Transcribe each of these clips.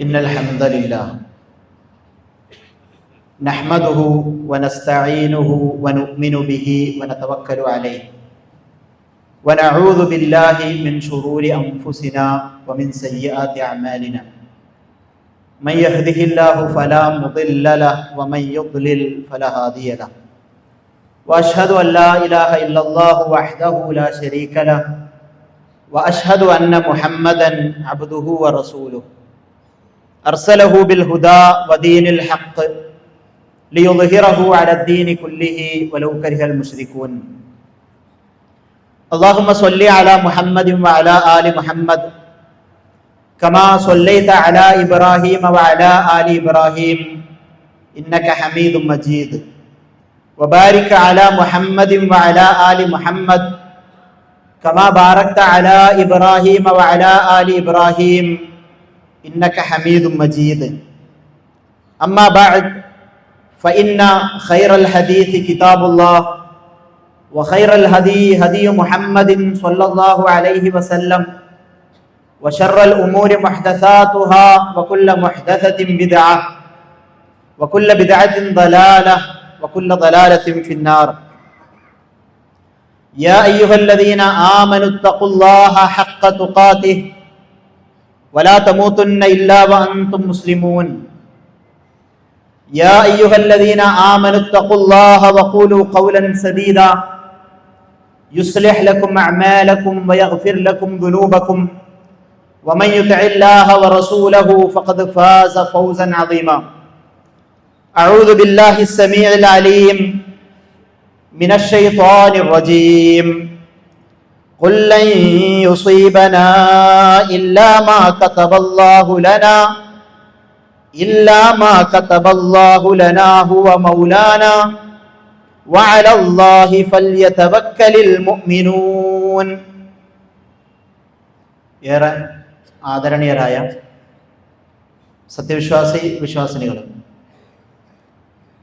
إن الحمد لله نحمده ونستعينه ونؤمن به ونتوكل عليه ونعوذ بالله من شرور أنفسنا ومن سيئات أعمالنا من يهده الله فلا مضل له ومن يضلل فلا هادي له وأشهد أن لا إله إلا الله وحده لا شريك له وأشهد أن محمدا عبده ورسوله أرسله بالهدى ودين الحق ليظهره على الدين كله ولو كره المشركون اللهم صل على محمد وعلى آل محمد كما صليت على إبراهيم وعلى آل إبراهيم إنك حميد مجيد وبارك على محمد وعلى آل محمد كما باركت على إبراهيم وعلى آل إبراهيم إنك حميد مجيد أما بعد فإن خير الحديث كتاب الله وخير الهدي هدي محمد صلى الله عليه وسلم وشر الأمور محدثاتها وكل محدثة بدعة وكل بدعة ضلالة وكل ضلالة في النار يا أيها الذين آمنوا اتقوا الله حق تقاته ولا تموتن إلا وأنتم مسلمون يا أيها الذين آمنوا اتقوا الله وقولوا قولا سديدا يصلح لكم أعمالكم ويغفر لكم ذنوبكم ومن يطع الله ورسوله فقد فاز فوزا عظيما أعوذ بالله السميع العليم من الشيطان الرجيم قل لن يصيبنا إلا ما كتب الله لنا هو مولانا وعلى الله فليتوكل المؤمنون. ഏറെ ആദരണീയരായ വിശ്വാസിനികൾ,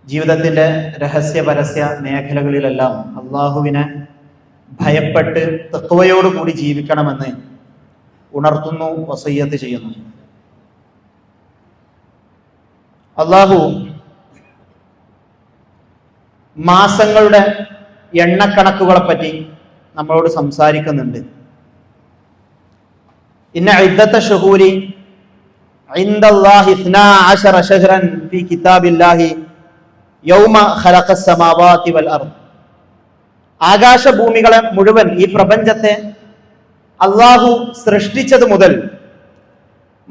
ജീവിതത്തിന്റെ രഹസ്യ പരസ്യ മേഖലകളിലെല്ലാം അള്ളാഹുവിനെ ഭയപ്പെട്ട് തഖ്വയോടുകൂടി ജീവിക്കണമെന്ന് ഉണർത്തുന്നു, വസിയ്യത്ത് ചെയ്യുന്നു. അള്ളാഹു മാസങ്ങളുടെ എണ്ണക്കണക്കുകളെ പറ്റി നമ്മളോട് സംസാരിക്കുന്നുണ്ട്. ഇന്ന ഇദ്ദത ശുഹൂരി ഇൻദല്ലാഹി 12 ശഹ്റൻ ഫീ കിതാബില്ലാഹി യൗമ ഖലഖസ് സമാവാതി വൽ അർദ്. ആകാശഭൂമികളെ മുഴുവൻ, ഈ പ്രപഞ്ചത്തെ അള്ളാഹു സൃഷ്ടിച്ചത് മുതൽ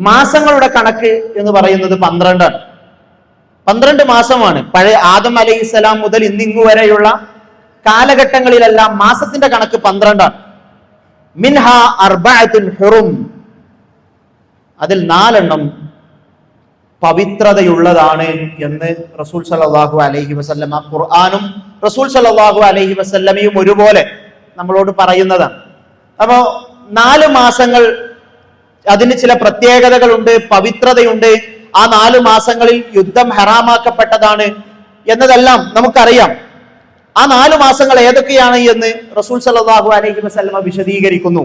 മാസങ്ങളുടെ കണക്ക് എന്ന് പറയുന്നത് 12 ആണ്. 12 മാസമാണ്. പഴയ ആദം അലൈഹിസ്സലാം മുതൽ ഇന്നിങ്ങു വരെയുള്ള കാലഘട്ടങ്ങളിലെല്ലാം മാസത്തിന്റെ കണക്ക് 12 ആണ്. മിൻഹ അർബഅത്തുൻ ഹുറും, അതിൽ 4 പവിത്രതയുള്ളതാണ് എന്ന് റസൂൽ സല്ലല്ലാഹു അലൈഹി വസല്ലമ, ഖുർആനും റസൂൽ സല്ലല്ലാഹു അലൈഹി വസല്ലമയും ഒരുപോലെ നമ്മളോട് പറയുന്നതാണ്. അപ്പോ 4 മാസങ്ങൾ, അതിന് ചില പ്രത്യേകതകളുണ്ട്, പവിത്രതയുണ്ട്. ആ 4 മാസങ്ങളിൽ യുദ്ധം ഹറാമാക്കപ്പെട്ടതാണ് എന്നതെല്ലാം നമുക്കറിയാം. ആ 4 മാസങ്ങൾ ഏതൊക്കെയാണ് എന്ന് റസൂൽ സല്ലല്ലാഹു അലൈഹി വസല്ലമ വിശദീകരിക്കുന്നു.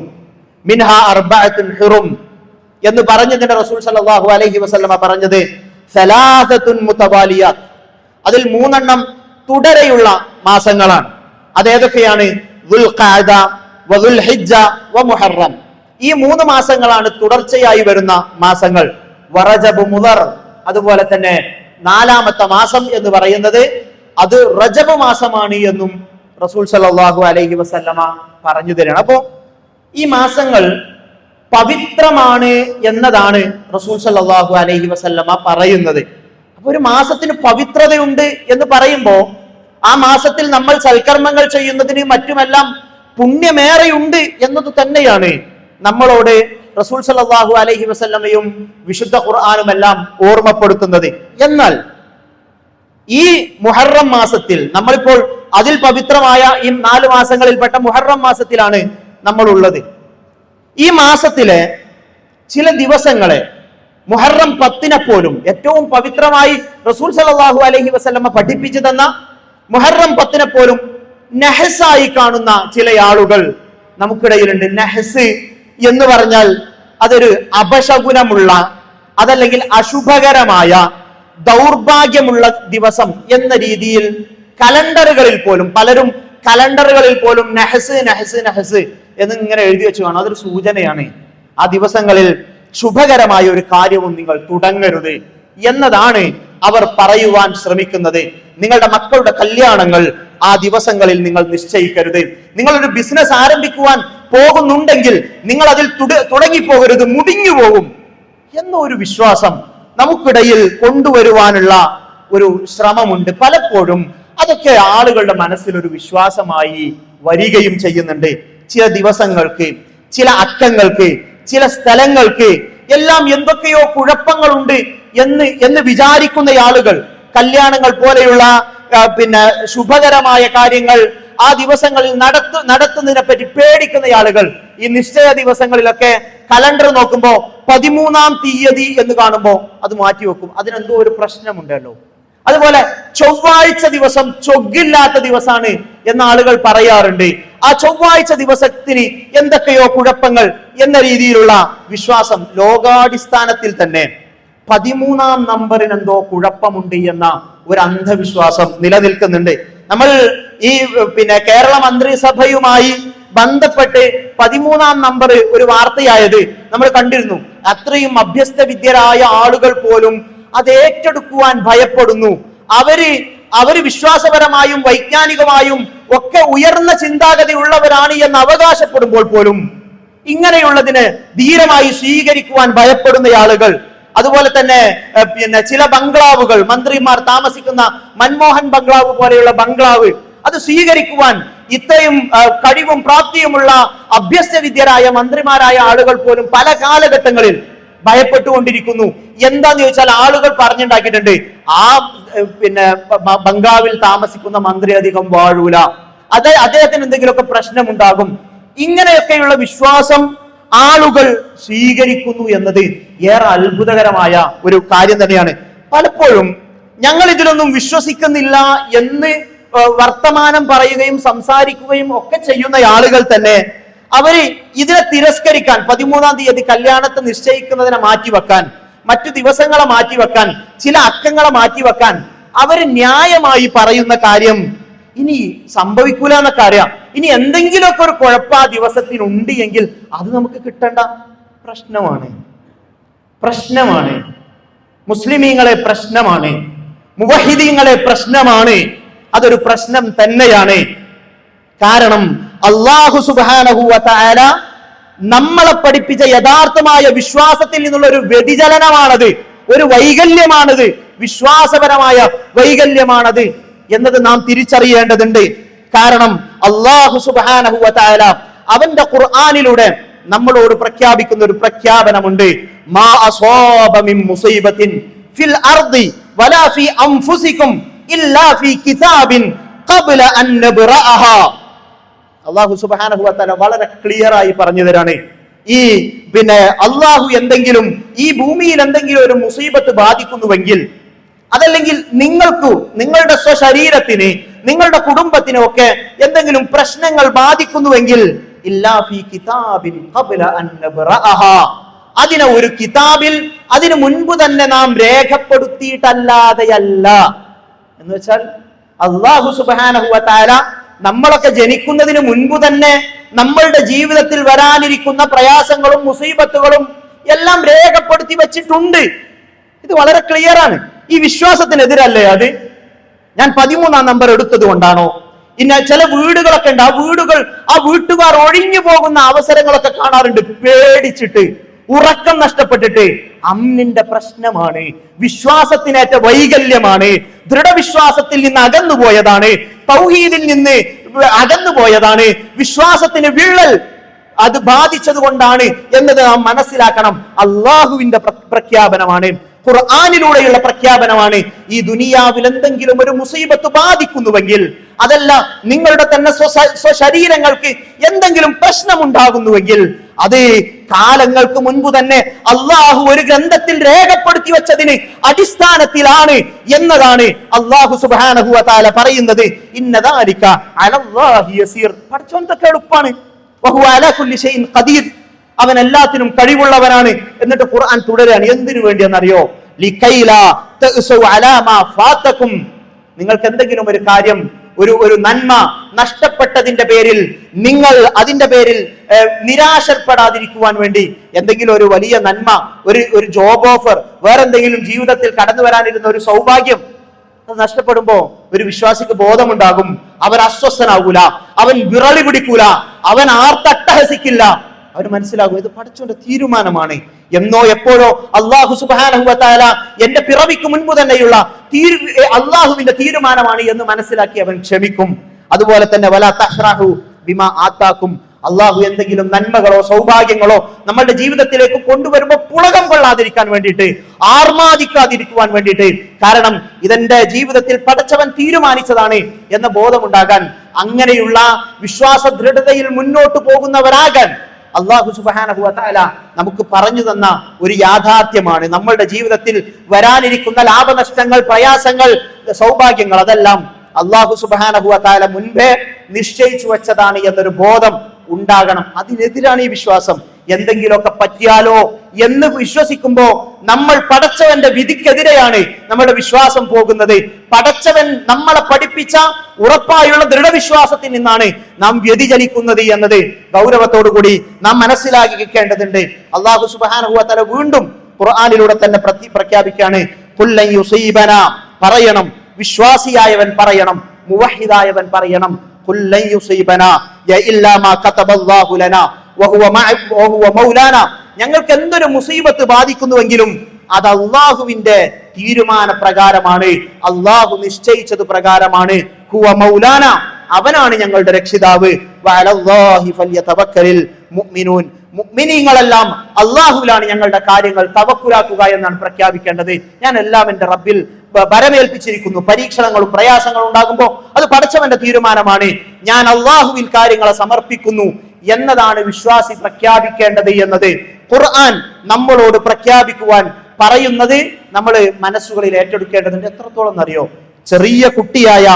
മിൻഹ അർബഅത്തുൻ ഹുറും എന്ന് പറഞ്ഞതിന്റെ റസൂൽ സല്ലല്ലാഹു അലൈഹി വസല്ലമ പറഞ്ഞത് സലാസത്തുൻ മുതവാലിയാത്ത്, അതിൽ 3 തുടരെയുള്ള മാസങ്ങളാണ്. അതേതൊക്കെയാണ്? ദുൽഖഅദ വദുൽഹിജ്ജ വമുഹറം. ഈ 3 മാസങ്ങളാണ് തുടർച്ചയായി വരുന്ന മാസങ്ങൾ. വറജബ് മുദർ, അതുപോലെ തന്നെ 4ാമത്തെ മാസം എന്ന് പറയുന്നത് അത് റജബ് മാസമാണ് എന്നും റസൂൽ സല്ലല്ലാഹു അലൈഹി വസല്ലമ പറഞ്ഞു തരാണ്. അപ്പോ ഈ മാസങ്ങൾ പവിത്രമാണ് എന്നതാണ് റസൂൽ സല്ലല്ലാഹു അലൈഹി വസല്ലമ പറയുന്നത്. അപ്പൊ ഒരു മാസത്തിന് പവിത്രതയുണ്ട് എന്ന് പറയുമ്പോൾ ആ മാസത്തിൽ നമ്മൾ സൽക്കർമ്മങ്ങൾ ചെയ്യുന്നതിന് മറ്റുമെല്ലാം പുണ്യമേറെയുണ്ട് എന്നത് തന്നെയാണ് നമ്മളോട് റസൂൽ സല്ലല്ലാഹു അലൈഹി വസല്ലമയും വിശുദ്ധ ഖുർആനും എല്ലാം ഓർമ്മപ്പെടുത്തുന്നത്. എന്നാൽ ഈ മുഹറം മാസത്തിൽ നമ്മളിപ്പോൾ അതിൽ പവിത്രമായ ഈ 4 മാസങ്ങളിൽപ്പെട്ട മുഹറം മാസത്തിലാണ് നമ്മൾ ഉള്ളത്. ഈ മാസത്തിലെ ചില ദിവസങ്ങളെ മുഹറം 10 പോലും ഏറ്റവും പവിത്രമായി റസൂൽ സല്ലല്ലാഹു അലൈഹി വസല്ലമ പഠിപ്പിച്ചു തന്ന മുഹറം 10 പോലും നഹസായി കാണുന്ന ചില ആളുകൾ നമുക്കിടയിലുണ്ട്. നഹസ് എന്ന് പറഞ്ഞാൽ അതൊരു അപശകുനമുള്ള, അതല്ലെങ്കിൽ അശുഭകരമായ, ദൗർഭാഗ്യമുള്ള ദിവസം എന്ന രീതിയിൽ കലണ്ടറുകളിൽ പോലും പലരും നഹസ് നഹസ് നഹസ് എന്ന് ഇങ്ങനെ എഴുതി വെച്ചു കാണും. അതൊരു സൂചനയാണ് ആ ദിവസങ്ങളിൽ ശുഭകരമായ ഒരു കാര്യവും നിങ്ങൾ തുടങ്ങരുത് എന്നതാണ് അവർ പറയുവാൻ ശ്രമിക്കുന്നത്. നിങ്ങളുടെ മക്കളുടെ കല്യാണങ്ങൾ ആ ദിവസങ്ങളിൽ നിങ്ങൾ നിശ്ചയിക്കരുത്. നിങ്ങളൊരു ബിസിനസ് ആരംഭിക്കുവാൻ പോകുന്നുണ്ടെങ്കിൽ നിങ്ങൾ അതിൽ തുടങ്ങിപ്പോകരുത്, മുടിഞ്ഞു പോകും എന്നൊരു വിശ്വാസം നമുക്കിടയിൽ കൊണ്ടുവരുവാനുള്ള ഒരു ശ്രമമുണ്ട്. പലപ്പോഴും അതൊക്കെ ആളുകളുടെ മനസ്സിൽ ഒരു വിശ്വാസമായി വരികയും ചെയ്യുന്നുണ്ട്. ചില ദിവസങ്ങൾക്ക്, ചില അക്കങ്ങൾക്ക്, ചില സ്ഥലങ്ങൾക്ക് എല്ലാം എന്തൊക്കെയോ കുഴപ്പങ്ങളുണ്ട് എന്ന് വിചാരിക്കുന്ന ആളുകൾ, കല്യാണങ്ങൾ പോലെയുള്ള ശുഭകരമായ കാര്യങ്ങൾ ആ ദിവസങ്ങളിൽ നടത്തുന്നതിനെ പറ്റി പേടിക്കുന്ന ആളുകൾ ഈ നിശ്ചയ ദിവസങ്ങളിലൊക്കെ കലണ്ടർ നോക്കുമ്പോ 13-ാം തീയതി എന്ന് കാണുമ്പോ അത് മാറ്റിവെക്കും. അതിനെന്തോ ഒരു പ്രശ്നമുണ്ടല്ലോ. അതുപോലെ ചൊവ്വാഴ്ച ദിവസം ചൊവ്വില്ലാത്ത ദിവസമാണ് എന്ന ആളുകൾ പറയാറുണ്ട്. ആ ചൊവ്വാഴ്ച ദിവസത്തിന് എന്തൊക്കെയോ കുഴപ്പങ്ങൾ എന്ന രീതിയിലുള്ള വിശ്വാസം ലോകാടിസ്ഥാനത്തിൽ തന്നെ 13-ാം നമ്പറിന് എന്തോ കുഴപ്പമുണ്ട് എന്ന ഒരു അന്ധവിശ്വാസം നിലനിൽക്കുന്നുണ്ട്. നമ്മൾ ഈ കേരള മന്ത്രിസഭയുമായി ബന്ധപ്പെട്ട് 13-ാം നമ്പർ ഒരു വാർത്തയായത് നമ്മൾ കണ്ടിരുന്നു. അത്രയും അഭ്യസ്ത വിദ്യരായ ആളുകൾ പോലും അത് ഏറ്റെടുക്കുവാൻ ഭയപ്പെടുന്നു. അവര് വിശ്വാസപരമായും വൈജ്ഞാനികമായും ഒക്കെ ഉയർന്ന ചിന്താഗതി ഉള്ളവരാണ് എന്ന് അവകാശപ്പെടുമ്പോൾ പോലും ഇങ്ങനെയുള്ളതിന് ധീരമായി സ്വീകരിക്കുവാൻ ഭയപ്പെടുന്ന ആളുകൾ. അതുപോലെ തന്നെ ചില ബംഗ്ലാവുകൾ, മന്ത്രിമാർ താമസിക്കുന്ന മൻമോഹൻ ബംഗ്ലാവ് പോലെയുള്ള ബംഗ്ലാവ്, അത് സ്വീകരിക്കുവാൻ ഇത്രയും കഴിവും പ്രാപ്തിയുമുള്ള അഭ്യസ്ത വിദ്യരായ മന്ത്രിമാരായ ആളുകൾ പോലും പല കാലഘട്ടങ്ങളിൽ ഭയപ്പെട്ടുകൊണ്ടിരിക്കുന്നു. എന്താന്ന് ചോദിച്ചാൽ ആളുകൾ പറഞ്ഞുണ്ടാക്കിയിട്ടുണ്ട്, ആ ബംഗ്ലാവിൽ താമസിക്കുന്ന മന്ത്രി അധികം വാഴൂല, അദ്ദേഹത്തിന് എന്തെങ്കിലുമൊക്കെ പ്രശ്നമുണ്ടാകും. ഇങ്ങനെയൊക്കെയുള്ള വിശ്വാസം ആളുകൾ സ്വീകരിക്കുന്നു എന്നത് ഏറെ അത്ഭുതകരമായ ഒരു കാര്യം തന്നെയാണ്. പലപ്പോഴും ഞങ്ങൾ ഇതിലൊന്നും വിശ്വസിക്കുന്നില്ല എന്ന് വർത്തമാനം പറയുകയും സംസാരിക്കുകയും ഒക്കെ ചെയ്യുന്ന ആളുകൾ തന്നെ അവര് ഇതിനെ തിരസ്കരിക്കാൻ, 13-ാം തീയതി കല്യാണത്തെ നിശ്ചയിക്കുന്നതിനെ മാറ്റിവെക്കാൻ, മറ്റു ദിവസങ്ങളെ മാറ്റിവെക്കാൻ, ചില അക്കങ്ങളെ മാറ്റിവെക്കാൻ അവര് ന്യായമായി പറയുന്ന കാര്യം ഇനി സംഭവിക്കൂല എന്നൊക്കെ അറിയാം. ഇനി എന്തെങ്കിലുമൊക്കെ ഒരു കുഴപ്പം ആ ദിവസത്തിനുണ്ട് എങ്കിൽ അത് നമുക്ക് കിട്ടേണ്ട പ്രശ്നമാണ്. മുസ്ലിമീങ്ങളെ പ്രശ്നമാണ്, മുവഹിദീങ്ങളെ പ്രശ്നമാണ്. അതൊരു പ്രശ്നം തന്നെയാണ്. കാരണം അല്ലാഹു സുബ്ഹാനഹു വ തആല നമ്മളെ പഠിപ്പിച്ച യഥാർത്ഥമായ വിശ്വാസത്തിൽ നിന്നുള്ള ഒരു വ്യതിചലനമാണത്, ഒരു വൈകല്യമാണത്, വിശ്വാസപരമായ വൈകല്യമാണത് എന്നത് നാം തിരിച്ചറിയേണ്ടതുണ്ട്. കാരണം അല്ലാഹു സുബ്ഹാനഹു വ തആല അവന്റെ ഖുർആനിലൂടെ നമ്മളോട് പ്രഖ്യാപിക്കുന്ന ഒരു പ്രഖ്യാപനമുണ്ട്. മാ അസ്വാബ മിൻ മുസീബത്തിൻ ഫിൽ അർദി വലാ ഫീ അൻഫുസികും ഇല്ലാ ഫീ കിതാബിൻ ഖബ്ല അൻ നബ്റഅഹാ. അല്ലാഹു സുബ്ഹാനഹു വ തആല വളരെ ക്ലിയർ ആയി പറഞ്ഞു തരാണ്. ഈ അല്ലാഹു എന്തെങ്കിലും ഈ ഭൂമിയിൽ എന്തെങ്കിലും ഒരു മുസീബത്ത് ബാധിക്കുന്നുവെങ്കിൽ, അതല്ലെങ്കിൽ നിങ്ങളുടെ സ്വശരീരത്തിന്, നിങ്ങളുടെ കുടുംബത്തിനും ഒക്കെ എന്തെങ്കിലും പ്രശ്നങ്ങൾ ബാധിക്കുന്നുവെങ്കിൽ ഇല്ലാ ഫീ കിതാബിൻ ഖബ്ല അൻ നബ്റഅഹാ, അതിനെ ഒരു കിതാബിൽ അതിനു മുൻപ് തന്നെ നാം രേഖപ്പെടുത്തിയിട്ടല്ലാതെയല്ല. എന്ന് വെച്ചാൽ അല്ലാഹു സുബ്ഹാനഹു വ തആല നമ്മളൊക്കെ ജനിക്കുന്നതിന് മുൻപ് തന്നെ നമ്മളുടെ ജീവിതത്തിൽ വരാനിരിക്കുന്ന പ്രയാസങ്ങളും മുസീബത്തുകളും എല്ലാം രേഖപ്പെടുത്തി വെച്ചിട്ടുണ്ട്. ഇത് വളരെ ക്ലിയർ ആണ്. ഈ വിശ്വാസത്തിനെതിരല്ലേ അത്? ഞാൻ 13-ാം നമ്പർ എടുത്തത് കൊണ്ടാണോ? ഇന്ന ചില വീടുകളൊക്കെ ഉണ്ട്, ആ വീട്ടുകാർ ഒഴിഞ്ഞു പോകുന്ന അവസരങ്ങളൊക്കെ കാണാറുണ്ട്. പേടിച്ചിട്ട്, ഉറക്കം നഷ്ടപ്പെട്ടിട്ട്. അമ്നിന്റെ പ്രശ്നമാണ്, വിശ്വാസത്തിനേറ്റ വൈകല്യമാണ്, ദൃഢവിശ്വാസത്തിൽ നിന്ന് അകന്നുപോയതാണ്, തൗഹീദിൽ നിന്ന് അകന്നുപോയതാണ്, വിശ്വാസത്തിന് വിള്ളൽ അത് ബാധിച്ചത് കൊണ്ടാണ് എന്നത് നാം മനസ്സിലാക്കണം. അള്ളാഹുവിന്റെ പ്രഖ്യാപനമാണ്, ഖുർആനിലൂടെയുള്ള പ്രഖ്യാപനമാണ്. ഈ ദുനിയാവിൽ എന്തെങ്കിലും ഒരു മുസീബത്ത് ബാധിക്കുന്നുവെങ്കിൽ, അതല്ല നിങ്ങളുടെ തന്നെ സ്വശരീരങ്ങൾക്ക് എന്തെങ്കിലും പ്രശ്നമുണ്ടാകുന്നുവെങ്കിൽ, അത് കാലങ്ങൾക്ക് മുൻപ് തന്നെ അള്ളാഹു ഒരു ഗ്രന്ഥത്തിൽ രേഖപ്പെടുത്തി വെച്ചതിന് അടിസ്ഥാനത്തിലാണ് എന്നതാണ് അള്ളാഹു സുബ്ഹാനഹു വ തആല പറയുന്നത്. ഇന്ന ദാലിക അലല്ലാഹി യസീർ. പഠിച്ചോന്തൊക്കെ എളുപ്പമാണ്. വഹുവ അലാ കുല്ലി ഷൈഇൻ ഖദീർ. അവൻ എല്ലാത്തിനും കഴിവുള്ളവനാണ്. എന്നിട്ട് ഖുർആൻ തുടരുകയാണ്. എന്തിനു വേണ്ടിയെന്നറിയോ? ലികൈലാ തഅസു അലാ മാ ഫാതകും. നിങ്ങൾക്ക് എന്തെങ്കിലും ഒരു കാര്യം, ഒരു നന്മ നഷ്ടപ്പെട്ടതിന്റെ പേരിൽ നിങ്ങൾ അതിന്റെ പേരിൽ നിരാശപ്പെടാതിരിക്കുവാൻ വേണ്ടി, എന്തെങ്കിലും ഒരു വലിയ നന്മ, ഒരു ജോബ് ഓഫർ, വേറെന്തെങ്കിലും ജീവിതത്തിൽ കടന്നു വരാനിരുന്ന ഒരു സൗഭാഗ്യം അത് നഷ്ടപ്പെടുമ്പോ ഒരു വിശ്വാസിക്ക് ബോധമുണ്ടാകും. അവൻ അസ്വസ്ഥനാകൂല, അവൻ വിറളി പിടിക്കൂല, അവൻ ആർത്തട്ടഹസിക്കില്ല. അവന് മനസ്സിലാകും ഇത് പടച്ചവന്റെ തീരുമാനമാണ്. എന്നോ എപ്പോഴോ അല്ലാഹു സുബ്ഹാനഹു വ തആല എന്റെ പിറവിക്ക് മുൻപ് തന്നെയുള്ള അല്ലാഹുവിന്റെ തീരുമാനമാണ് എന്ന് മനസ്സിലാക്കി അവൻ ക്ഷമിക്കും. അതുപോലെ തന്നെ വലാ തഹ്റഹു ബിമാ ആതാകും. അള്ളാഹു എന്തെങ്കിലും നന്മകളോ സൗഭാഗ്യങ്ങളോ നമ്മളുടെ ജീവിതത്തിലേക്ക് കൊണ്ടുവരുമ്പോൾ പുളകം കൊള്ളാതിരിക്കാൻ വേണ്ടിയിട്ട്, ആർമാദിക്കാതിരിക്കുവാൻ വേണ്ടിയിട്ട്, കാരണം ഇതെന്റെ ജീവിതത്തിൽ പടച്ചവൻ തീരുമാനിച്ചതാണ് എന്ന ബോധമുണ്ടാകാൻ, അങ്ങനെയുള്ള വിശ്വാസ ദൃഢതയിൽ മുന്നോട്ട് പോകുന്നവരാകാൻ അല്ലാഹു സുബ്ഹാനഹു വ തആല നമുക്ക് പറഞ്ഞു തന്ന ഒരു യാഥാർത്ഥ്യമാണ്. നമ്മളുടെ ജീവിതത്തിൽ വരാനിരിക്കുന്ന ലാഭനഷ്ടങ്ങൾ, പ്രയാസങ്ങൾ, സൗഭാഗ്യങ്ങൾ അതെല്ലാം അല്ലാഹു സുബ്ഹാനഹു വ തആല മുൻപേ നിശ്ചയിച്ചു വെച്ചതാണ് എന്നൊരു ബോധം ഉണ്ടാകണം. അതിനെതിരാണ് ഈ വിശ്വാസം. എന്തെങ്കിലുമൊക്കെ പറ്റിയാലോ എന്ന് വിശ്വസിക്കുമ്പോ നമ്മൾ പടച്ചവന്റെ വിധിക്കെതിരെയാണ് നമ്മുടെ വിശ്വാസം പോകുന്നത്. പടച്ചവൻ നമ്മളെ പഠിപ്പിച്ച ഉറപ്പായുള്ള ദൃഢവിശ്വാസത്തിൽ നിന്നാണ് നാം വ്യതിചലിക്കുന്നത് എന്നത് ഗൗരവത്തോടുകൂടി നാം മനസ്സിലാക്കിക്കേണ്ടതുണ്ട്. അല്ലാഹു സുബ്ഹാനഹു വ തആല വീണ്ടും ഖുർആനിലൂടെ തന്നെ പ്രഖ്യാപിക്കുകയാണ്, ഖുല്ലൻ യുസീബനാ, പറയണം, വിശ്വാസിയായവൻ പറയണം, മുവഹിദായവൻ പറയണം, ഖുല്ലൻ യുസീബനാ ഇല്ലാ മാ കതബല്ലാഹു ലനാ വഹുവ മൗലാന. ഞങ്ങൾക്ക് എന്തൊരു മുസീബത്ത് ബാധിക്കുന്നുവെങ്കിലും അത് അള്ളാഹുവിന്റെ തീരുമാന പ്രകാരമാണ്, അള്ളാഹു നിശ്ചയിച്ചത് പ്രകാരമാണ്. ഹുവ മൗലാന, അവനാണ് ഞങ്ങളുടെ രക്ഷിതാവ്. വഅലല്ലാഹി ഫല്യതവക്കലിൽ മുഅ്മിനൂൻ, മുഅ്മിനീങ്ങളെല്ലാം അള്ളാഹുവിലാണ് ഞങ്ങളുടെ കാര്യങ്ങൾ തവക്കുലാക്കുക എന്നാണ് പ്രഖ്യാപിക്കേണ്ടത്. ഞാൻ എല്ലാം എന്റെ റബ്ബിൽ ഭരമേൽപ്പിച്ചിരിക്കുന്നു. പരീക്ഷണങ്ങളും പ്രയാസങ്ങളും ഉണ്ടാകുമ്പോൾ അത് പടച്ചവന്റെ തീരുമാനമാണ്, ഞാൻ അള്ളാഹുവിൽ കാര്യങ്ങളെ സമർപ്പിക്കുന്നു എന്നതാണ് വിശ്വാസി പ്രഖ്യാപിക്കേണ്ടത് എന്നത് ഖുർആൻ നമ്മളോട് പ്രഖ്യാപിക്കുവാൻ പറയുന്നത് നമ്മൾ മനസ്സുകളിൽ ഏറ്റെടുക്കേണ്ടതുണ്ട്. എത്രത്തോളം എന്നറിയോ? ചെറിയ കുട്ടിയായ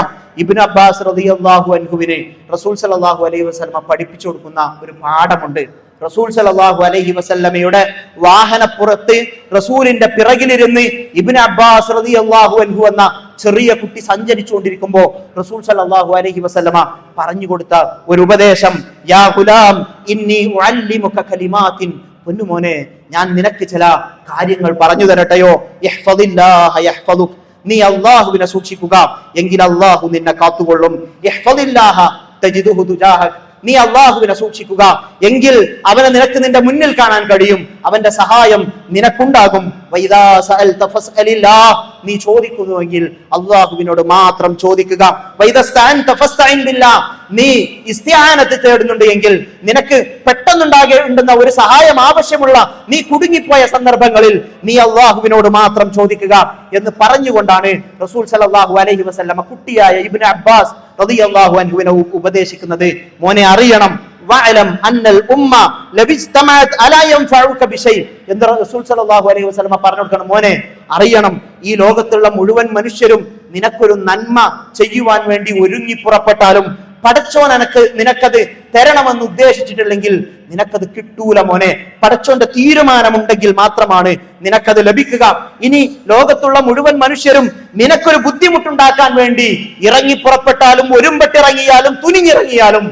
ഇബ്നു അബ്ബാസ് റളിയല്ലാഹു അൻഹുവിനെ റസൂൽ സല്ലല്ലാഹു അലൈഹി വസല്ലമ പഠിപ്പിച്ചു കൊടുക്കുന്ന ഒരു പാഠമുണ്ട്. റസൂൽ സല്ലല്ലാഹു അലൈഹി വസല്ലമയുടെ വാഹനപ്പുറത്ത് റസൂലിന്റെ പിറകിലിരുന്ന് ഇബ്നു അബ്ബാസ് റളിയല്ലാഹു അൻഹു എന്ന ചെറിയ കുട്ടി സഞ്ചരിച്ചുകൊണ്ടിരിക്കുമ്പോൾ റസൂൽ സല്ലല്ലാഹു അലൈഹി വസല്ലമ പറഞ്ഞു കൊടുത്ത ഒരു ഉപദേശം, യാ ഗുലാം ഇന്നി ഉഅല്ലിമുക കലിമാത്തിൻ, പൊന്നുമോനെ ഞാൻ നിനക്ക് ചില കാര്യങ്ങൾ പറഞ്ഞു തരട്ടെയോ. ഇഹ്ഫദില്ലാഹ യഹ്ഫദുക, നീ അല്ലാഹുവിനെ സൂക്ഷിക്കുക എങ്കിൽ അല്ലാഹു നിന്നെ കാത്തുകൊള്ളും. ഇഹ്ഫദില്ലാഹ തജിദുഹു തുജാഹക, നീ അള്ളാഹുവിനെ സൂക്ഷിക്കുക എങ്കിൽ അവനെ നിനക്ക് നിന്റെ മുന്നിൽ കാണാൻ കഴിയും, അവന്റെ സഹായം നിനക്കുണ്ടാകും. വൈദാ സഅൽത ഫസ്അലില്ലാഹ്, നീ ചോദിക്കുന്നുവെങ്കിൽ അള്ളാഹുവിനോട് മാത്രം ചോദിക്കുക. വൈദസ്തഅൻത ഫസ്തഇൻ ബില്ലാഹ്, നീ ഇസ്തിആനത്ത് തേടുന്നുണ്ട് എങ്കിൽ, നിനക്ക് പെട്ടെന്നുണ്ടാകേണ്ടുന്ന ഒരു സഹായം ആവശ്യമുള്ള, നീ കുടുങ്ങിപ്പോയ സന്ദർഭങ്ങളിൽ നീ അള്ളാഹുവിനോട് മാത്രം ചോദിക്കുക എന്ന് പറഞ്ഞുകൊണ്ടാണ് റസൂൽ സല്ലല്ലാഹു അലൈഹി വസല്ലമ കുട്ടിയായ ഇബ്നു അബ്ബാസ് റളിയല്ലാഹു അൻഹുവിനെ ഉപദേശിക്കുന്നത്. മോനെ അറിയണം, വഅലം അന്നൽ ഉമ്മ ലബിസ്തമഅത് അലാ യൻഫഉക ബിശൈ എന്ന് റസൂൽ സല്ലല്ലാഹു അലൈഹി വസല്ലമ പറഞ്ഞു കൊടുക്കണം. മോനെ അറിയണം, ഈ ലോകത്തുള്ള മുഴുവൻ മനുഷ്യരും നിനക്കൊരു നന്മ ചെയ്യുവാൻ വേണ്ടി ഒരുങ്ങി പുറപ്പെട്ടാലും പടച്ചോൻ നിനക്കത് തരണമെന്ന് ഉദ്ദേശിച്ചിട്ടില്ലെങ്കിൽ നിനക്കത് കിട്ടൂല മോനെ. പടച്ചോന്റെ തീരുമാനമുണ്ടെങ്കിൽ മാത്രമാണ് നിനക്കത് ലഭിക്കുക. ഇനി ലോകത്തുള്ള മുഴുവൻ മനുഷ്യരും നിനക്കൊരു ബുദ്ധിമുട്ടുണ്ടാക്കാൻ വേണ്ടി ഇറങ്ങി പുറപ്പെട്ടാലും, ഒരുമ്പെട്ടിറങ്ങിയാലും, തുനിഞ്ഞിറങ്ങിയാലും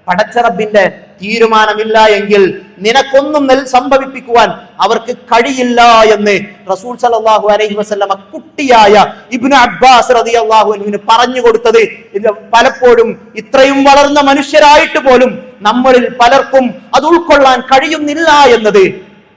പടച്ചറബിന്റെ തീരുമാനമില്ല എങ്കിൽ നിനക്കൊന്നും സംഭവിപ്പിക്കുവാൻ അവർക്ക് കഴിയില്ല എന്ന് റസൂൽ സല്ലല്ലാഹു അലൈഹി വസല്ലമ കുട്ടിയായ ഇബ്നു അബ്ബാസ് റളിയല്ലാഹു അൻഹുവിന് പറഞ്ഞു കൊടുത്തത് പലപ്പോഴും ഇത്രയും വളർന്ന മനുഷ്യരായിട്ട് പോലും നമ്മളിൽ പലർക്കും അത് ഉൾക്കൊള്ളാൻ കഴിയുന്നില്ല എന്നത്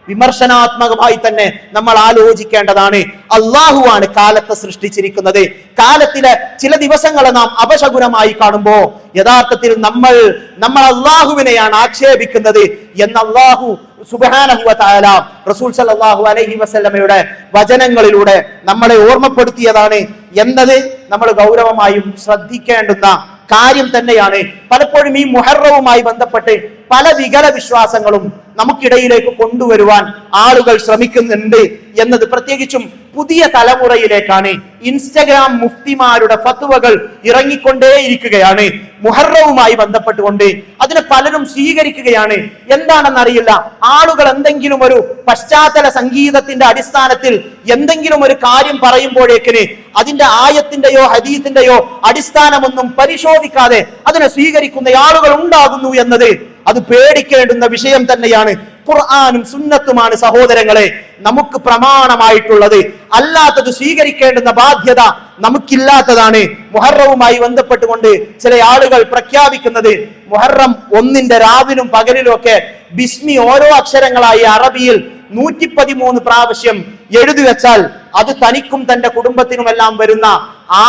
വിമർശനാത്മകമായി തന്നെ നമ്മൾ ആലോചിക്കേണ്ടതാണ്. അള്ളാഹുവാണ് കാലത്തെ സൃഷ്ടിച്ചിരിക്കുന്നത്. കാലത്തിലെ ചില ദിവസങ്ങളെ നാം അപശകുനമായി കാണുമ്പോ യഥാർത്ഥത്തിൽ നമ്മൾ അള്ളാഹുവിനെയാണ് ആക്ഷേപിക്കുന്നത് എന്ന് അള്ളാഹു സുബ്ഹാനഹു വ തആല റസൂൽ സല്ലല്ലാഹു അലൈഹി വസല്ലമയുടെ വചനങ്ങളിലൂടെ നമ്മളെ ഓർമ്മപ്പെടുത്തിയതാണ് എന്നത് നമ്മൾ ഗൗരവമായും ശ്രദ്ധിക്കേണ്ടുന്ന കാര്യം തന്നെയാണ്. പലപ്പോഴും ഈ മുഹറവുമായി ബന്ധപ്പെട്ട് പല വികല വിശ്വാസങ്ങളും നമുക്കിടയിലേക്ക് കൊണ്ടുവരുവാൻ ആളുകൾ ശ്രമിക്കുന്നുണ്ട് എന്നത് പ്രത്യേകിച്ചും പുതിയ തലമുറയിലേക്കാണ്. ഇൻസ്റ്റഗ്രാം മുഫ്തിമാരുടെ ഫത്വകൾ ഇറങ്ങിക്കൊണ്ടേയിരിക്കുകയാണ് മുഹറവുമായി ബന്ധപ്പെട്ടുകൊണ്ട്. അതിനെ പലരും സ്വീകരിക്കുകയാണ്. എന്താണെന്നറിയില്ല. ആളുകൾ എന്തെങ്കിലും ഒരു പശ്ചാത്തല സംഗീതത്തിന്റെ അടിസ്ഥാനത്തിൽ എന്തെങ്കിലും ഒരു കാര്യം പറയുമ്പോഴേക്കിന് അതിന്റെ ആയത്തിന്റെയോ ഹദീസിന്റെയോ അടിസ്ഥാനമൊന്നും പരിശോധിക്കാതെ അതിനെ സ്വീകരിക്കുന്ന ആളുകൾ ഉണ്ടാകുന്നു എന്നത് അത് പേടിക്കേണ്ടുന്ന വിഷയം തന്നെയാണ്. ഖുർആനും സുന്നത്തുമാണ് സഹോദരങ്ങളെ നമുക്ക് പ്രമാണമായിട്ടുള്ളത്. അല്ലാത്തത് സ്വീകരിക്കേണ്ടുന്ന ബാധ്യത നമുക്കില്ലാത്തതാണ്. മുഹറവുമായി ബന്ധപ്പെട്ടുകൊണ്ട് ചില ആളുകൾ പ്രഖ്യാപിക്കുന്നത് മുഹറം 1 രാവിലും പകലിലും ഒക്കെ ബിസ്മി ഓരോ അക്ഷരങ്ങളായി അറബിയിൽ 113 പ്രാവശ്യം എഴുതി വെച്ചാൽ അത് തനിക്കും തന്റെ കുടുംബത്തിനുമെല്ലാം വരുന്ന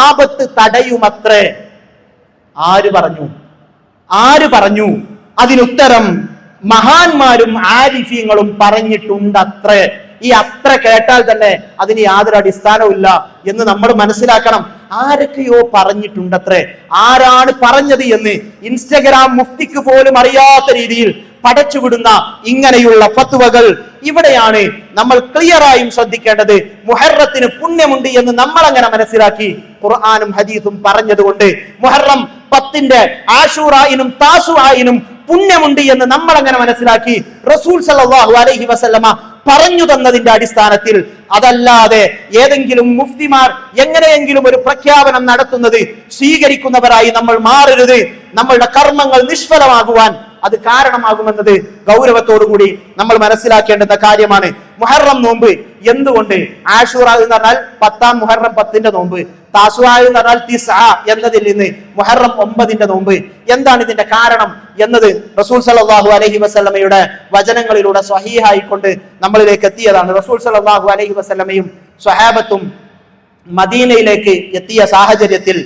ആപത്ത് തടയുമത്രേ. ആര് പറഞ്ഞു? അതിനുത്തരം മഹാന്മാരും ആരിഫ്യങ്ങളും പറഞ്ഞിട്ടുണ്ടത്രേ. ഈ അത്ര കേട്ടാൽ തന്നെ അതിന് യാതൊരു അടിസ്ഥാനവുമില്ല എന്ന് നമ്മൾ മനസ്സിലാക്കണം. ആരൊക്കെയോ പറഞ്ഞിട്ടുണ്ടത്രേ. ആരാണ് പറഞ്ഞത് എന്ന് ഇൻസ്റ്റഗ്രാം മുഫ്തിക്ക് പോലും അറിയാത്ത രീതിയിൽ പടച്ചുവിടുന്ന ഇങ്ങനെയുള്ള ഫത്വകൾ ഇവിടെയാണ് നമ്മൾ ക്ലിയറായും ശ്രദ്ധിക്കേണ്ടത്. മുഹറത്തിന് പുണ്യമുണ്ട് എന്ന് നമ്മൾ അങ്ങനെ മനസ്സിലാക്കി ഖുർആനും ഹദീസും പറഞ്ഞതുകൊണ്ട് മുഹറം 10 ആശൂറായിനും താസുആയിനും പുണ്യമുണ്ട് എന്ന് നമ്മൾ അങ്ങനെ മനസ്സിലാക്കി റസൂൽ സല്ലല്ലാഹു അലൈഹി വസല്ലമ പറഞ്ഞു തന്നതിന്റെ അടിസ്ഥാനത്തിൽ അതല്ലാതെ ഏതെങ്കിലും മുഫ്തിമാർ എങ്ങനെയെങ്കിലും ഒരു പ്രഖ്യാപനം നടത്തുന്നത് സ്വീകരിക്കുന്നവരായി നമ്മൾ മാറരുത്. നമ്മളുടെ കർമ്മങ്ങൾ നിഷ്ഫലമാകുവാൻ അത് കാരണമാകുമെന്നത് ഗൗരവത്തോടുകൂടി നമ്മൾ മനസ്സിലാക്കേണ്ടുന്ന കാര്യമാണ്. മുഹറം നോമ്പ് എന്തുകൊണ്ട്? ആശൂറ എന്ന് പറഞ്ഞാൽ 10 മുഹറം 10 നോമ്പ്, താസുആ എന്ന് പറഞ്ഞാൽ തിസ്ആ എന്നതിൽ നിന്ന് മുഹറം 9 നോമ്പ്. എന്താണ് ഇതിന്റെ കാരണം എന്നത് റസൂൽ സല്ലല്ലാഹു അലൈഹി വസല്ലമയുടെ വചനങ്ങളിലൂടെ സ്വഹീഹായിക്കൊണ്ട് നമ്മളിലേക്ക് എത്തിയതാണ്. റസൂൽ സല്ലല്ലാഹു അലൈഹി വസല്ലമയും സ്വഹാബത്തും മദീനയിലേക്ക് എത്തിയ സാഹചര്യത്തിൽ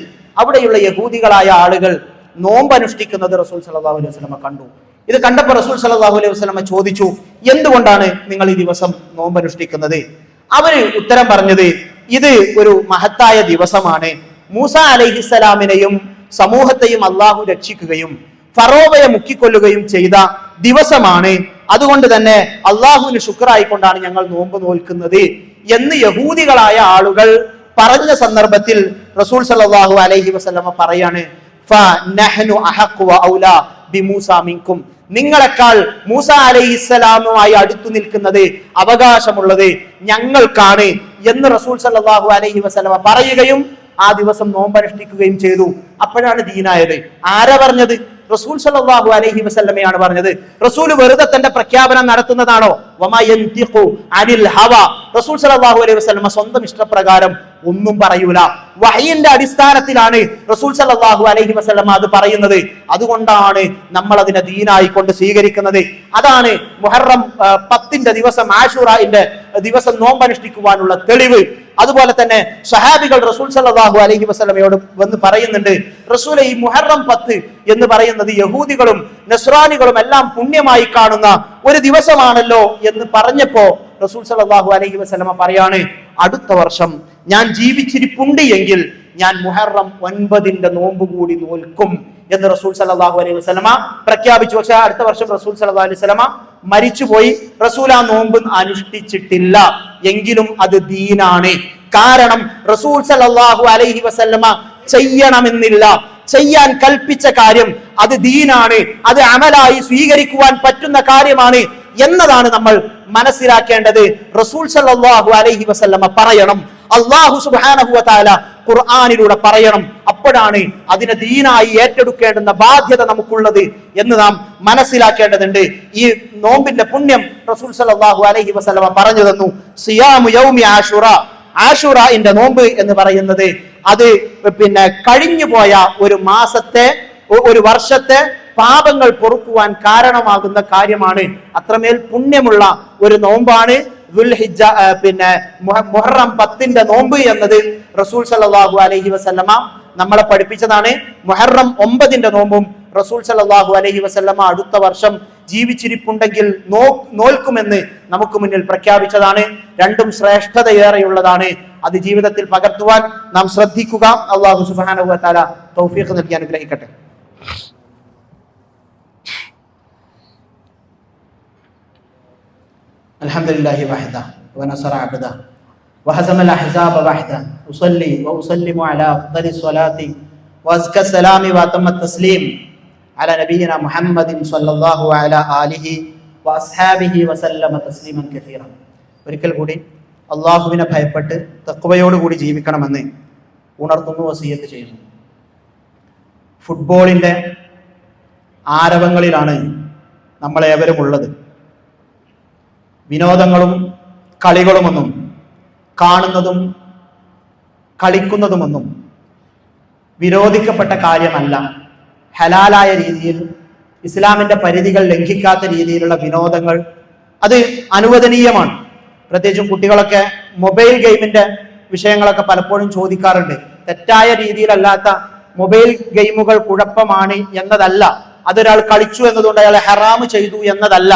അവിടെയുള്ള യഹൂദികളായ ആളുകൾ നോമ്പ് അനുഷ്ഠിക്കുന്നത് റസൂൽ സല്ലല്ലാഹു അലൈഹി വസല്ലമ കണ്ടു. ഇത് കണ്ടപ്പോൾ റസൂൽ സല്ലല്ലാഹു അലൈഹി വസല്ലമ ചോദിച്ചു, എന്തുകൊണ്ടാണ് നിങ്ങൾ ഈ ദിവസം നോമ്പ് അനുഷ്ഠിക്കുന്നത്? അവര് ഉത്തരം പറഞ്ഞത്, ഇത് ഒരു മഹത്തായ ദിവസമാണ്. മൂസ അലൈഹിസ്സലാമിനെയും സമൂഹത്തെയും അള്ളാഹു രക്ഷിക്കുകയും ഫറോവയെ മുക്കിക്കൊല്ലുകയും ചെയ്ത ദിവസമാണ്. അതുകൊണ്ട് തന്നെ അള്ളാഹുവിന് ശുക്രായിക്കൊണ്ടാണ് ഞങ്ങൾ നോമ്പ് നോൽക്കുന്നത് എന്ന് യഹൂദികളായ ആളുകൾ പറഞ്ഞ സന്ദർഭത്തിൽ റസൂൽ സല്ലല്ലാഹു അലൈഹി വസല്ലമ പറയാണ്, ഫനഹ്നു അഹഖു വഔലാ ബിമൂസാ മിൻകും, നിങ്ങളെക്കാൾ മൂസ അലൈഹിസ്സലാമുമായി അടുത്തു നിൽക്കുന്നത് അവകാശമുള്ളത് ഞങ്ങൾക്കാണ് എന്ന് റസൂൽ സല്ലല്ലാഹു അലൈഹി വസല്ലമ പറയുകയും ആ ദിവസം നോമ്പനുഷ്ഠിക്കുകയും ചെയ്തു. അപ്പോഴാണ് ദീനായത്. ആരാ പറഞ്ഞത്? റസൂൽ സല്ലല്ലാഹു അലൈഹി വസല്ലമയാണ് പറഞ്ഞത്. റസൂൽ വെറുതെ തന്റെ പ്രഖ്യാപനം നടത്തുന്നതാണോ? വമാ യൻതിഖു അനിൽ ഹവ, റസൂൽ സല്ലല്ലാഹു അലൈഹി വസല്ലമ സ്വന്തം ഇഷ്ടപ്രകാരം ഒന്നും പറയൂല. വഹയിന്റെ അടിസ്ഥാനത്തിലാണ് റസൂൽ സല്ലല്ലാഹു അലൈഹി വസല്ലമ അത് പറയുന്നത്. അതുകൊണ്ടാണ് നമ്മൾ അതിനെ ദീനായി കൊണ്ട് സ്വീകരിക്കുന്നത്. അതാണ് മുഹറം 10 ദിവസം ആശൂറാന്റെ ദിവസം നോമ്പനുഷ്ഠിക്കുവാനുള്ള തെളിവ്. അതുപോലെ തന്നെ സഹാബികൾ റസൂൽ സല്ലല്ലാഹു അലൈഹി വസല്ലമയോട് വന്ന് പറയുന്നുണ്ട്, റസൂലെ, ഈ മുഹറം 10 എന്ന് പറയുന്നത് യഹൂദികളും നസ്രാനികളും എല്ലാം പുണ്യമായി കാണുന്ന ഒരു ദിവസമാണല്ലോ എന്ന് പറഞ്ഞപ്പോ റസൂൽ സല്ലല്ലാഹു അലൈഹി വസല്ലമ പറയാണ്, അടുത്ത വർഷം ഞാൻ ജീവിച്ചിരിപ്പുണ്ട് എങ്കിൽ ഞാൻ മുഹറം 9 നോമ്പ് കൂടി നോൽക്കും എന്ന് റസൂൽ സല്ലല്ലാഹു അലൈഹി വസല്ലമ പ്രഖ്യാപിച്ചു. പക്ഷെ അടുത്ത വർഷം റസൂൽ സല്ലല്ലാഹു അലൈഹി വസല്ലമ മരിച്ചുപോയി. റസൂൽ ആ നോമ്പ് അനുഷ്ഠിച്ചിട്ടില്ല. എങ്കിലും അത് ദീനാണ്. കാരണം റസൂൽ സല്ലല്ലാഹു അലൈഹി വസല്ലമ ചെയ്യണമെന്നില്ല. ചെയ്യാൻ കൽപ്പിച്ച കാര്യം അത് ദീനാണ്, അത് അമലായി സ്വീകരിക്കുവാൻ പറ്റുന്ന കാര്യമാണ് എന്നതാണ് നമ്മൾ മനസ്സിലാക്കേണ്ടത്. റസൂൽ സല്ലല്ലാഹു അലൈഹി വസല്ലമ പറയണം, അല്ലാഹു സുബ്ഹാനഹു വ തആല ഖുർആനിലൂടെ പറയണം. അപ്പോഴാണ് അതിനെ ദീനായി ഏറ്റെടുക്കേണ്ടുന്ന ബാധ്യത നമുക്കുള്ളത് എന്ന് നാം മനസ്സിലാക്കേണ്ടതുണ്ട്. ഈ നോമ്പിന്റെ പുണ്യം റസൂൽ സല്ലല്ലാഹു അലൈഹി വസല്ലമ പറഞ്ഞു തന്നു. സിയാമു യൗമി ആശൂറ, ആശൂറന്റെ നോമ്പ് എന്ന് പറയുന്നത് അത് കഴിഞ്ഞു പോയ ഒരു മാസത്തെ, ഒരു വർഷത്തെ പാപങ്ങൾ പൊറുക്കുവാൻ കാരണമാകുന്ന കാര്യമാണ്. അത്രമേൽ പുണ്യമുള്ള ഒരു നോമ്പാണ് ദുൽഹിജ്ജ മുഹറം 10 നോമ്പ് എന്നത് റസൂൽ സല്ലല്ലാഹു അലൈഹി വസല്ലമ നമ്മളെ പഠിപ്പിച്ചതാണ്. മുഹറം 9 നോമ്പും റസൂൽ സല്ലല്ലാഹു അലൈഹി വസല്ലമ അടുത്ത വർഷം ജീവിച്ചിരിപ്പുണ്ടെങ്കിൽ നോൽക്കുമെന്ന് നമുക്ക് മുന്നിൽ പ്രഖ്യാപിച്ചതാണ്. രണ്ടും ശ്രേഷ്ഠതയേറെയുള്ളതാണ്. അത് ജീവിതത്തിൽ പകർത്തുവാൻ നാം ശ്രദ്ധിക്കുക. അല്ലാഹു സുബ്ഹാനഹു വ തആല തൗഫീഖ് നൽകി അനുഗ്രഹിക്കട്ടെ. അൽഹംദുലില്ലാഹി വഹദ വനസറ അബ്ദ വഹസമൽ അഹ്സാബ വഹദ ഉസല്ലി വഉസല്ലിമു അലാ അഫ്ദലി സ്വലാത്തി വഅസ്ക സലാമി വഅതമ്മ തസ്ലീം അലാ നബിയിന മുഹമ്മദിൻ സ്വല്ലല്ലാഹു അലാ ആലിഹി വഅസ്ഹാബിഹി വസല്ലമ തസ്ലീമൻ കസീറ. ഒരിക്കൽ കൂടി അള്ളാഹുവിനെ ഭയപ്പെട്ട് തഖ്വയോടുകൂടി ജീവിക്കണമെന്ന് ഉണർത്തുന്നു, വസിയ്യത്ത് ചെയ്യുന്നു. ഫുട്ബോളിൻ്റെ ആരവങ്ങളിലാണ് നമ്മളേവരും ഉള്ളത്. വിനോദങ്ങളും കളികളുമൊന്നും കാണുന്നതും കളിക്കുന്നതുമൊന്നും വിരോധിക്കപ്പെട്ട കാര്യമല്ല. ഹലാലായ രീതിയിൽ ഇസ്ലാമിന്റെ പരിധികൾ ലംഘിക്കാത്ത രീതിയിലുള്ള വിനോദങ്ങൾ അത് അനുവദനീയമാണ്. പ്രത്യേകിച്ചും കുട്ടികളൊക്കെ മൊബൈൽ ഗെയിമിന്റെ വിഷയങ്ങളൊക്കെ പലപ്പോഴും ചോദിക്കാറുണ്ട്. തെറ്റായ രീതിയിലല്ലാത്ത മൊബൈൽ ഗെയിമുകൾ കുഴപ്പമാണ് എന്നതല്ല, അതൊരാൾ കളിച്ചു എന്നതുകൊണ്ട് അയാൾ ഹറാമ് ചെയ്തു എന്നതല്ല.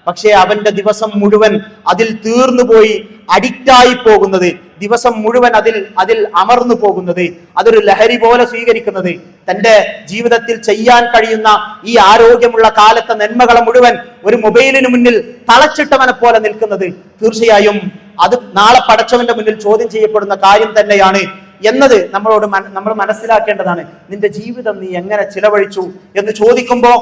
പക്ഷേ അവന്റെ ദിവസം മുഴുവൻ അതിൽ തീർന്നുപോയി അഡിക്റ്റായി പോകുന്നത്, ദിവസം മുഴുവൻ അതിൽ അമർന്നു പോകുന്നത്, അതൊരു ലഹരി പോലെ സ്വീകരിക്കുന്നത്, തന്റെ ജീവിതത്തിൽ ചെയ്യാൻ കഴിയുന്ന ഈ ആരോഗ്യമുള്ള കാലത്തെ നന്മകളെ മുഴുവൻ ഒരു മൊബൈലിന് മുന്നിൽ തളച്ചിട്ടവനെ പോലെ നിൽക്കുന്നത്, തീർച്ചയായും അത് നാളെ പടച്ചവന്റെ മുന്നിൽ ചോദ്യം ചെയ്യപ്പെടുന്ന കാര്യം തന്നെയാണ് എന്നത് നമ്മൾ മനസ്സിലാക്കേണ്ടതാണ്. നിന്റെ ജീവിതം നീ എങ്ങനെ ചിലവഴിച്ചു എന്ന് ചോദിക്കുമ്പോൾ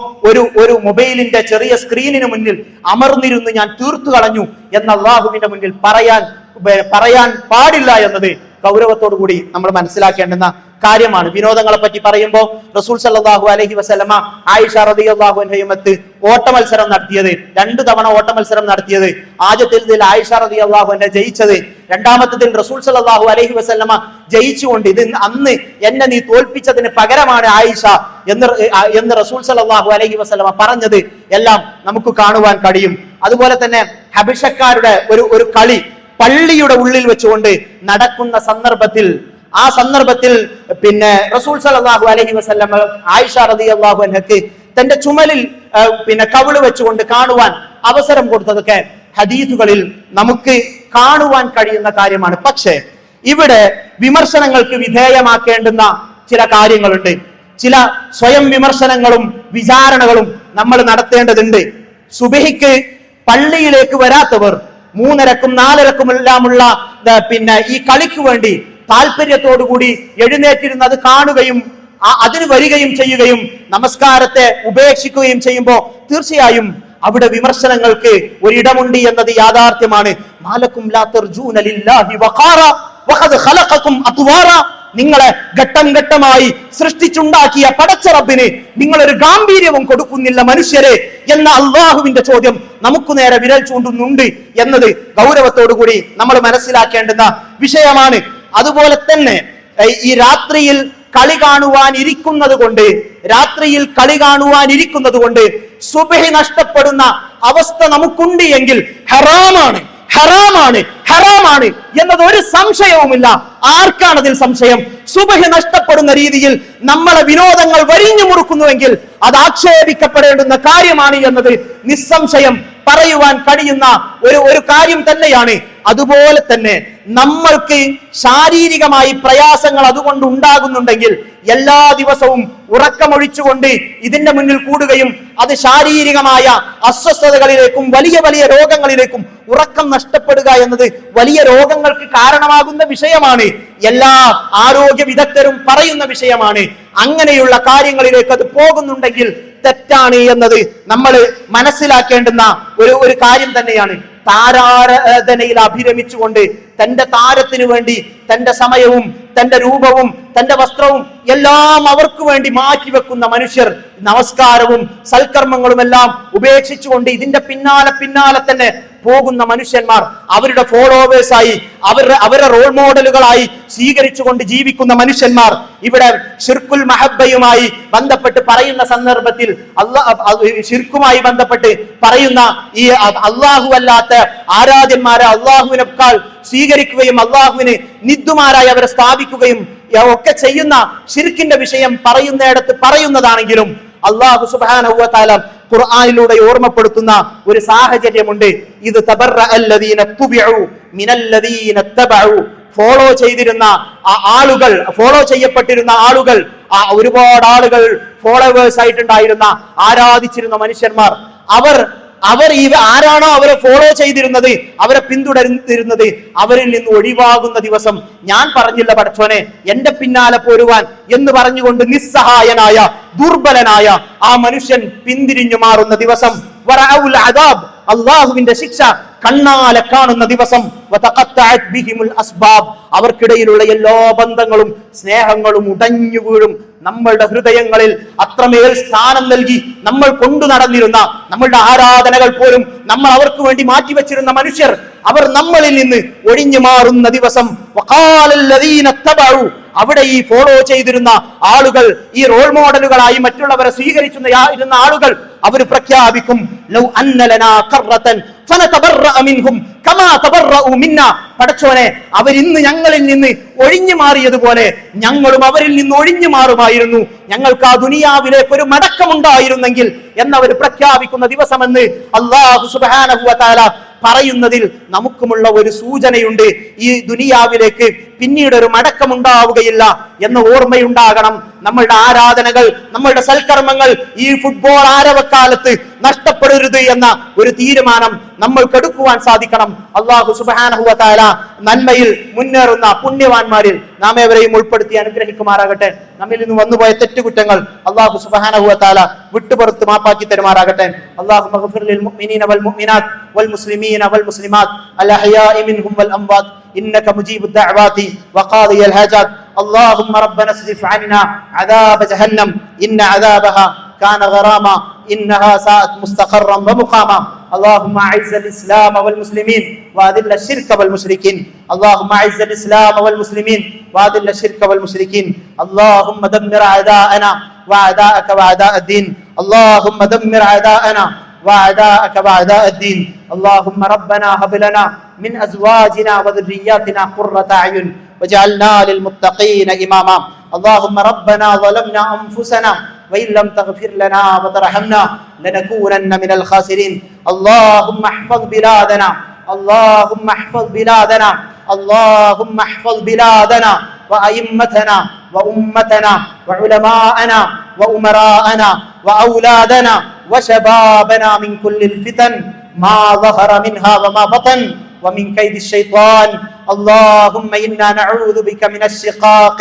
ഒരു മൊബൈലിന്റെ ചെറിയ സ്ക്രീനിന് മുന്നിൽ അമർന്നിരുന്ന് ഞാൻ തീർത്തു കളഞ്ഞു എന്ന അല്ലാഹുവിന്റെ മുന്നിൽ പറയാൻ പാടില്ല എന്നത് ഗൗരവത്തോടു കൂടി നമ്മൾ മനസ്സിലാക്കേണ്ടുന്ന കാര്യമാണ്. വിനോദങ്ങളെ പറ്റി പറയുമ്പോൾ റസൂൽ സല്ലല്ലാഹു അലൈഹി വസല്ലമ ആയിഷ റളിയല്ലാഹു അൻഹയുമത്ത് ഓട്ടമത്സരം നടത്തിയത്, 2 തവണ ഓട്ടമത്സരം നടത്തിയത്. ആദ്യത്തിൽ ആയിഷ റളിയല്ലാഹു അൻഹ ജയിച്ചത്, രണ്ടാമത്തതിൽ റസൂൽ സല്ലല്ലാഹു അലൈഹി വസല്ലമ ജയിച്ചുകൊണ്ട് ഇത് അന്ന് എന്നെ നീ തോൽപ്പിച്ചതിന് പകരമാണ് ആയിഷ എന്ന് റസൂൽ സല്ലല്ലാഹു അലൈഹി വസല്ലമ പറഞ്ഞത് എല്ലാം നമുക്ക് കാണുവാൻ കഴിയും. അതുപോലെ തന്നെ ഹബിഷക്കാരുടെ ഒരു കളി പള്ളിയുടെ ഉള്ളിൽ വെച്ചുകൊണ്ട് നടക്കുന്ന സന്ദർഭത്തിൽ പിന്നെ റസൂൽ സല്ലല്ലാഹു അലൈഹി വസല്ലം ആയിഷ റളിയല്ലാഹു അൻഹയ്ക്ക് തന്റെ ചുമലിൽ കവിള് വെച്ചുകൊണ്ട് കാണുവാൻ അവസരം കൊടുത്തതൊക്കെ ഹദീസുകളിൽ നമുക്ക് കാണുവാൻ കഴിയുന്ന കാര്യമാണ്. പക്ഷേ ഇവിടെ വിമർശനങ്ങൾക്ക് വിധേയമാക്കേണ്ടുന്ന ചില കാര്യങ്ങളുണ്ട്. ചില സ്വയം വിമർശനങ്ങളും വിചാരണകളും നമ്മൾ നടത്തേണ്ടതുണ്ട്. സുബഹിക്ക് പള്ളിയിലേക്ക് വരാത്തവർ 3:30ക്കും 4:30ക്കും എല്ലാമുള്ള ഈ കളിക്ക് വേണ്ടി താല്പര്യത്തോടുകൂടി എഴുന്നേറ്റിരുന്ന് അത് കാണുകയും അതിന് വരികയും ചെയ്യുകയും നമസ്കാരത്തെ ഉപേക്ഷിക്കുകയും ചെയ്യുമ്പോൾ തീർച്ചയായും അവിടെ വിമർശനങ്ങൾക്ക് ഒരിടമുണ്ട് എന്നത് യാഥാർത്ഥ്യമാണ്. മാലക്കും ലാ തർജൂന ലില്ലാഹി വഖാറ വഖദ് ഖലഖകും അത്വാറ. നിങ്ങളെ ഘട്ടം ഘട്ടമായി സൃഷ്ടിച്ചുണ്ടാക്കിയ പടച്ച റബ്ബിന് നിങ്ങളൊരു ഗാംഭീര്യവും കൊടുക്കുന്നില്ല മനുഷ്യരെ എന്ന അള്ളാഹുവിന്റെ ചോദ്യം നമുക്ക് നേരെ വിരൽ ചൂണ്ടുന്നുണ്ട് എന്നത് ഗൗരവത്തോടുകൂടി നമ്മൾ മനസ്സിലാക്കേണ്ടുന്ന വിഷയമാണ്. അതുപോലെ തന്നെ ഈ രാത്രിയിൽ കളി കാണുവാൻ ഇരിക്കുന്നത് കൊണ്ട് സുബ്ഹി നഷ്ടപ്പെടുന്ന അവസ്ഥ നമുക്കുണ്ട് എങ്കിൽ ഹറാമാണ് എന്നത് ഒരു സംശയവുമില്ല. ആർക്കാണ് അതിൽ സംശയം? സുബ്ഹി നഷ്ടപ്പെടുന്ന രീതിയിൽ നമ്മളെ വിനോദങ്ങൾ വരിഞ്ഞു മുറുക്കുന്നുവെങ്കിൽ അത് ആക്ഷേപിക്കപ്പെടേണ്ടുന്ന കാര്യമാണ് എന്നത് നിസ്സംശയം പറയുവാൻ കഴിയുന്ന ഒരു കാര്യം തന്നെയാണ്. അതുപോലെ തന്നെ നമ്മൾക്ക് ശാരീരികമായി പ്രയാസങ്ങൾ അതുകൊണ്ട് ഉണ്ടാകുന്നുണ്ടെങ്കിൽ എല്ലാ ദിവസവും ഉറക്കമൊഴിച്ചുകൊണ്ട് ഇതിന്റെ മുന്നിൽ കൂടുകയും അത് ശാരീരികമായ അസ്വസ്ഥതകളിലേക്കും വലിയ വലിയ രോഗങ്ങളിലേക്കും ഉറക്കം നഷ്ടപ്പെടുക എന്നത് വലിയ രോഗങ്ങൾക്ക് കാരണമാകുന്ന വിഷയമാണ്. എല്ലാ ആരോഗ്യ വിദഗ്ധരും പറയുന്ന വിഷയമാണ്. അങ്ങനെയുള്ള കാര്യങ്ങളിലേക്ക് അത് പോകുന്നുണ്ടെങ്കിൽ തെറ്റാണ് എന്നത് നമ്മൾ മനസ്സിലാക്കേണ്ടുന്ന ഒരു കാര്യം തന്നെയാണ്. താരാരാധനയിൽ അഭിരമിച്ചുകൊണ്ട് തന്റെ താരത്തിനു വേണ്ടി തന്റെ സമയവും തന്റെ രൂപവും തന്റെ വസ്ത്രവും എല്ലാം അവർക്ക് വേണ്ടി മാറ്റിവെക്കുന്ന മനുഷ്യർ നമസ്കാരവും സൽക്കർമ്മങ്ങളും എല്ലാം ഉപേക്ഷിച്ചുകൊണ്ട് ഇതിന്റെ പിന്നാലെ തന്നെ പോകുന്ന മനുഷ്യന്മാർ, അവരുടെ ഫോളോവേഴ്സായി അവരുടെ റോൾ മോഡലുകളായി സ്വീകരിച്ചുകൊണ്ട് ജീവിക്കുന്ന മനുഷ്യന്മാർ ഇവിടെ ശിർക്കുൽ മഹബ്ബയുമായി ബന്ധപ്പെട്ട് പറയുന്ന സന്ദർഭത്തിൽ ശിർക്കുമായി ബന്ധപ്പെട്ട് പറയുന്ന ഈ അള്ളാഹു അല്ലാത്ത ആരാധ്യന്മാരെ അള്ളാഹുവിനേക്കാൾ സ്വീകരിക്കുകയും അള്ളാഹുവിന് നിദ്ദുമാരായി അവരെ സ്ഥാപിക്കുകയും ഒക്കെ ചെയ്യുന്ന ശിർക്കിന്റെ വിഷയം പറയുന്നിടത്ത് പറയുന്നതാണെങ്കിലും അല്ലാഹു സുബ്ഹാനഹു വ തആല ഖുർആനിലൂടെ ഓർമ്മപ്പെടുത്തുന്ന ഒരു സാഹചര്യമുണ്ട്. ഇത് തബറഅല്ലദീന തുബിഉ മിനല്ലദീന തബഉ. ഫോളോ ചെയ്യപ്പെട്ടിരുന്ന ആളുകൾ, ഒരുപാട് ആളുകൾ ഫോളോവേഴ്സ് ആയിട്ടുണ്ടായിരുന്ന ആരാധിച്ചിരുന്ന മനുഷ്യന്മാർ, അവർ അവർ ആരാണോ അവരെ ഫോളോ ചെയ്തിരുന്നത്, അവരെ പിന്തുടരുന്നിരുന്നത്, അവരിൽ നിന്ന് ഒഴിവാകുന്ന ദിവസം. ഞാൻ പറഞ്ഞില്ല പടച്ചോനെ എന്റെ പിന്നാലെ പോരുവാൻ എന്ന് പറഞ്ഞുകൊണ്ട് നിസ്സഹായനായ ദുർബലനായ ആ മനുഷ്യൻ പിന്തിരിഞ്ഞു മാറുന്ന ദിവസം. അള്ളാഹുവിന്റെ ശിക്ഷ കണ്ണാലെ കാണുന്ന ദിവസം. അവർക്കിടയിലുള്ള എല്ലാ ബന്ധങ്ങളും സ്നേഹങ്ങളും ഉടഞ്ഞു വീഴും. നമ്മളുടെ ഹൃദയങ്ങളിൽ അത്രമേൽ സ്ഥാനം നൽകി നമ്മൾ കൊണ്ടു നടന്നിരുന്ന നമ്മളുടെ ആരാധനകൾ പോലും നമ്മൾ അവർക്ക് വേണ്ടി മാറ്റിവെച്ചിരുന്ന മനുഷ്യർ, അവർ നമ്മളിൽ നിന്ന് ഒഴിഞ്ഞു മാറുന്ന ദിവസം. അവിടെ ഈ ഫോളോ ചെയ്തിരുന്ന ആളുകൾ, ഈ റോൾ മോഡലുകളായി മറ്റുള്ളവരെ സ്വീകരിച്ചിരുന്ന ആളുകൾ, അവർ പ്രഖ്യാപിക്കും, ലൗ അന്നലനാ ഖർറതൻ ഫനതബറഅ മിൻഹും കമാ തബറഉ മിന്നാ. പടച്ചോനെ, അവരിന്ന് ഞങ്ങളിൽ നിന്ന് ഒഴിഞ്ഞു മാറിയതുപോലെ ഞങ്ങളും അവരിൽ നിന്ന് ഒഴിഞ്ഞു മാറുമായിരുന്നു. ഞങ്ങൾക്ക് ആ ദുനിയാവിലേക്ക് ഒരു മടക്കമുണ്ടായിരുന്നെങ്കിൽ എന്നവർ പ്രഖ്യാപിക്കുന്ന ദിവസമെന്ന് അല്ലാഹു സുബ്ഹാനഹു വ തആല പറയുന്നതിൽ നമുക്കുമുള്ള ഒരു സൂചനയുണ്ട്. ഈ ദുനിയാവിലേക്ക് പിന്നീട് ഒരു മടക്കമുണ്ടാവുകയില്ല എന്ന ഓർമ്മയുണ്ടാകണം. നമ്മളുടെ ആരാധനകൾ, നമ്മളുടെ സൽക്കർമ്മങ്ങൾ ഈ ഫുട്ബോൾ ആരവക്കാലത്ത് നഷ്ടപ്പെടരുത് എന്ന ഒരു തീരുമാനം നമ്മൾക്കെടുക്കുവാൻ സാധിക്കണം. അല്ലാഹു സുബ്ഹാനഹു വ തആല നന്മയിൽ മുന്നേറുന്ന പുണ്യവാന്മാരിൽ നാം ഏവരെയും ഉൾപ്പെടുത്തി അനുഗ്രഹിക്കുമാറാകട്ടെ. നമ്മിൽ നിന്ന് വന്നുപോയ തെറ്റുകുറ്റങ്ങൾ അല്ലാഹു സുബ്ഹാനഹു വ തആല വിട്ടുപുറത്ത് മാപ്പാക്കി തരുമാറാകട്ടെ. അല്ലാഹുമ്മ ഗ്ഫിർ ലിൽ മുഅ്മിനീന വൽ മുഅ്മിനാത്ത് വൽ മുസ്ലിമീന വൽ മുസ്ലിമാത്ത് അൽ അഹ്യാഇ മിൻഹും വൽ അംവാത്ത് إنك مجيب الدعوات وقاضي الحاجات. اللهم ربنا اصرف عنا عذاب جهنم إن عذابها كان غراما إنها ساءت مستقرا ومقاما. اللهم أعز الإسلام والمسلمين وأذل الشرك والمشركين. اللهم أعز الإسلام والمسلمين وأذل الشرك والمشركين. اللهم دمر أعداءنا وأعداءك وأعداء الدين. اللهم دمر أعداءنا وأعداءك وأعداء الدين. اللهم ربنا هب لنا من أزواجنا وذرياتنا قرة أعين واجعلنا للمتقين إماما. اللهم ربنا ظلمنا أنفسنا وإن لم تغفر لنا وترحمنا لنكونن من الخاسرين. اللهم احفظ بلادنا، اللهم احفظ بلادنا، اللهم احفظ بلادنا وأئمتنا وأمتنا وعلماءنا وأمراءنا وأولادنا وشبابنا من كل الفتن ما ظهر منها وما بطن ومن كيد الشيطان. اللهم إنا نعوذ بك من الشقاق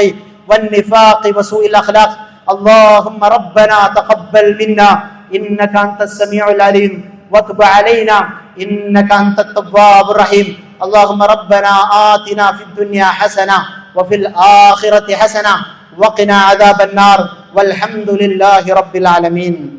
والنفاق وسوء الأخلاق. اللهم ربنا تقبل منا إنك أنت السميع العليم وتب علينا إنك أنت التواب الرحيم. اللهم ربنا آتنا في الدنيا حسنة وفي الآخرة حسنة وقنا عذاب النار والحمد لله رب العالمين.